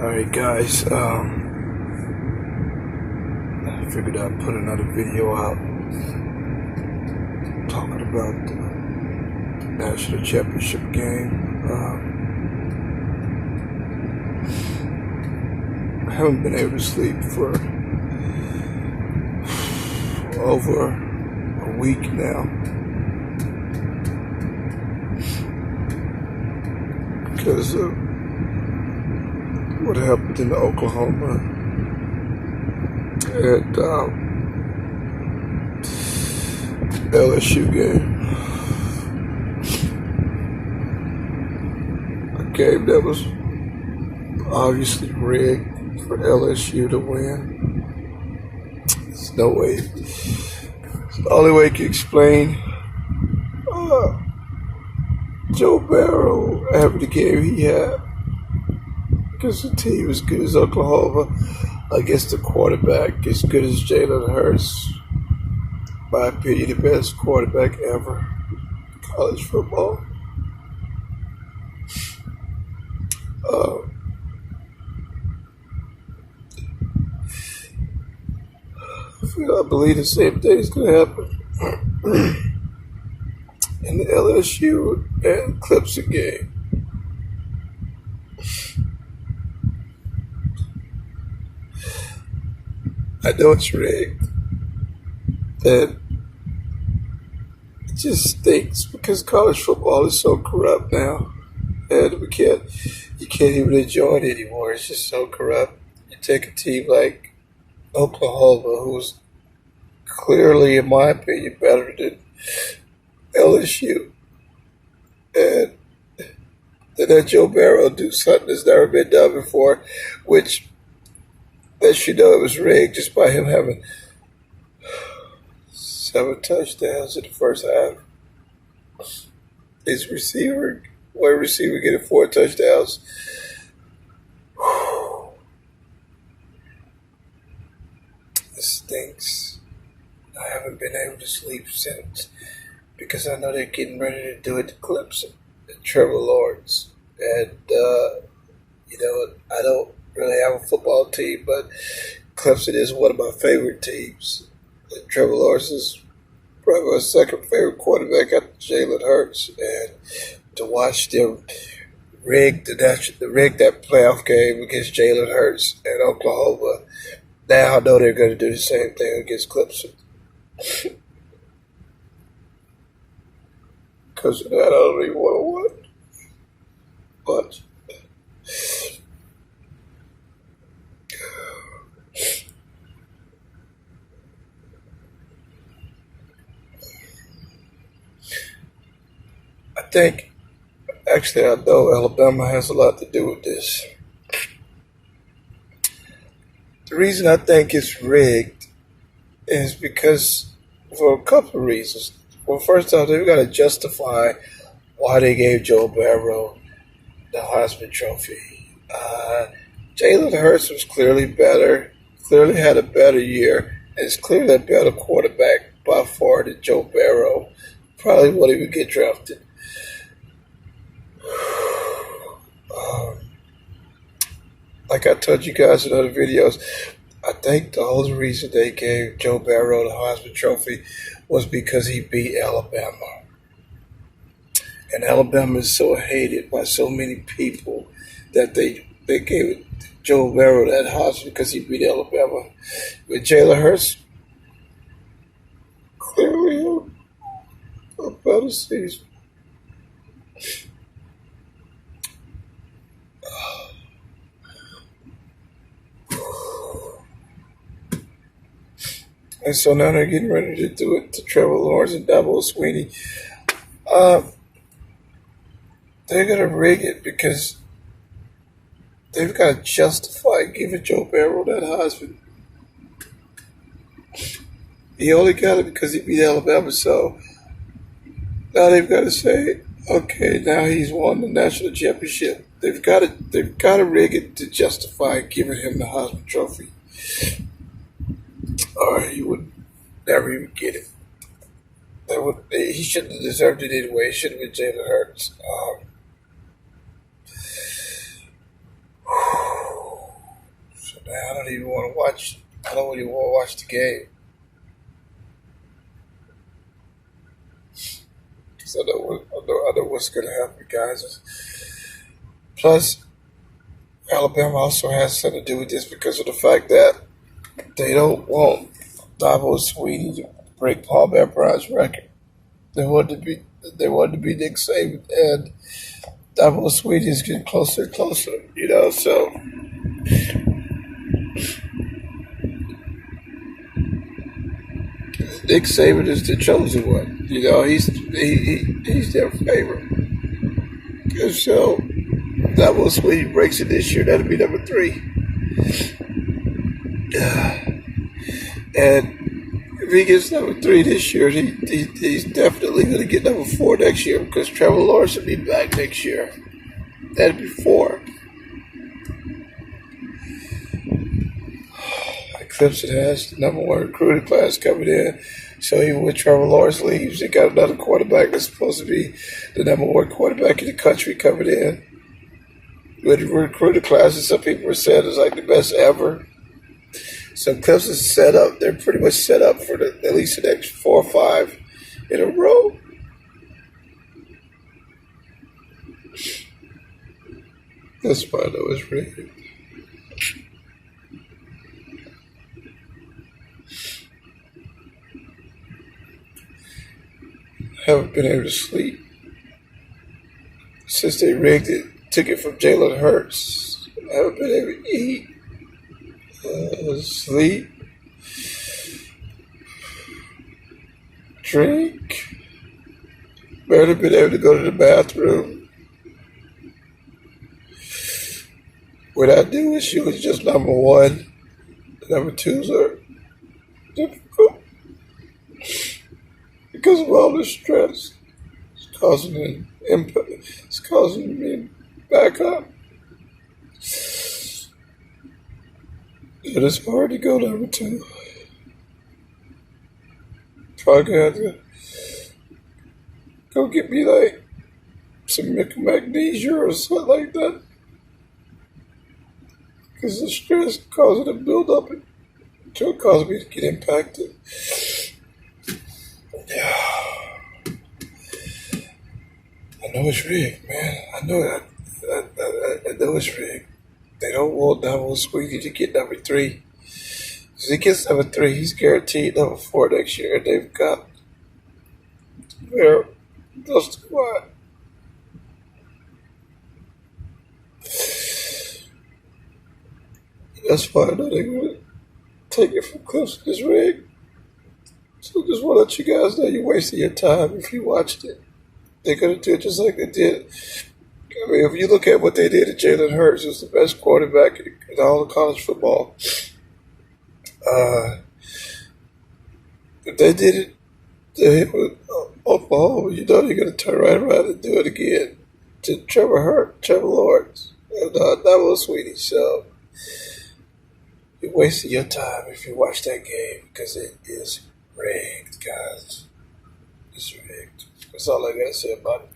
Alright guys, I figured I'd put another video out talking about the national championship game. I haven't been able to sleep for over a week now because of what happened in the Oklahoma and LSU game. A game that was obviously rigged for LSU to win. There's no way. It's the only way I can explain Joe Barrow having the game he had. Because the team as good as Oklahoma, I guess the quarterback as good as Jalen Hurts. In my opinion, the best quarterback ever in college football. I believe the same thing is going to happen in the LSU and Clemson game. I know it's rigged, and it just stinks because college football is so corrupt now, and you can't even enjoy it anymore. It's just so corrupt. You take a team like Oklahoma, who's clearly, in my opinion, better than LSU, and then let Joe Barrow do something that's never been done before, which lets you know it was rigged just by him having 7 touchdowns in the first half. His wide receiver getting 4 touchdowns. This stinks. I haven't been able to sleep since because I know they're getting ready to do it to Clemson and Trevor Lawrence. And, I don't really have a football team, but Clemson is one of my favorite teams. And Trevor Lawrence is probably my second favorite quarterback after Jalen Hurts. And to watch them rig that playoff game against Jalen Hurts and Oklahoma, now I know they're going to do the same thing against Clemson. Because of that, I don't even want to watch. But I know Alabama has a lot to do with this. The reason I think it's rigged is because, for a couple of reasons. Well, first off, they've got to justify why they gave Joe Barrow the Heisman Trophy. Jalen Hurts was clearly better, clearly had a better year, and is clearly a better quarterback by far than Joe Barrow. Probably won't even get drafted. Like I told you guys in other videos, I think the only reason they gave Joe Barrow the Heisman Trophy was because he beat Alabama. And Alabama is so hated by so many people that they gave Joe Barrow that Heisman because he beat Alabama. With Jalen Hurts, clearly a better season. And so now they're getting ready to do it to Trevor Lawrence and Dabo Swinney. They're going to rig it because they've got to justify giving Joe Barrow that Heisman. He only got it because he beat Alabama. So now they've got to say, okay, now he's won the national championship. They've got to rig it to justify giving him the Heisman Trophy. Or he would never even get it. He shouldn't have deserved it anyway. It should have been Jalen Hurts. man. I don't even want to watch. I don't even want to watch the game because I know what's going to happen, guys. Plus, Alabama also has something to do with this because of the fact that they don't want Dabo Swinney to break Paul Bear Bryant's record. They want to be Nick Saban, and Dabo Swinney is getting closer and closer. So Nick Saban is the chosen one. He's their favorite. And so Dabo Swinney breaks it this year. That'll be number 3. And if he gets number 3 this year, he's definitely going to get number 4 next year because Trevor Lawrence will be back next year. That'd be 4. Clemson has the number 1 recruiting class coming in. So even when Trevor Lawrence leaves, they got another quarterback that's supposed to be the number 1 quarterback in the country coming in. With the recruiting classes, some people are saying it's like the best ever. So Clemson's set up. They're pretty much set up for at least the next 4 or 5 in a row. That's why I know it's rigged. Haven't been able to sleep since they rigged it. Took it from Jalen Hurts. Haven't been able to eat, sleep, drink. Barely been able to go to the bathroom. What I do is she was just number 1. The number 2s are difficult because of all the stress. It's causing an impact. It's causing me back up. It is hard to go number 2. Probably gonna have to go get me like some magnesia or something like that. Because the stress causing it to build up until it causes me to get impacted. Yeah. I know it's rigged, man. I know that. I know it's rigged. They don't want Dabo Swinney to get number 3. If he gets number 3, he's guaranteed number 4 next year. And they've got the squad. That's why I know they're going to take it from Clemson. It's rigged. So just want to let you guys know you're wasting your time if you watched it. They're going to do it just like they did. I mean, if you look at what they did to Jalen Hurts, who's the best quarterback in all of college football. If they did it to him with Oklahoma, you're going to turn right around and do it again to Trevor Lawrence, and Dabo Swinney. So you're wasting your time if you watch that game because it is rigged, guys. It's rigged. That's all I got to say about it.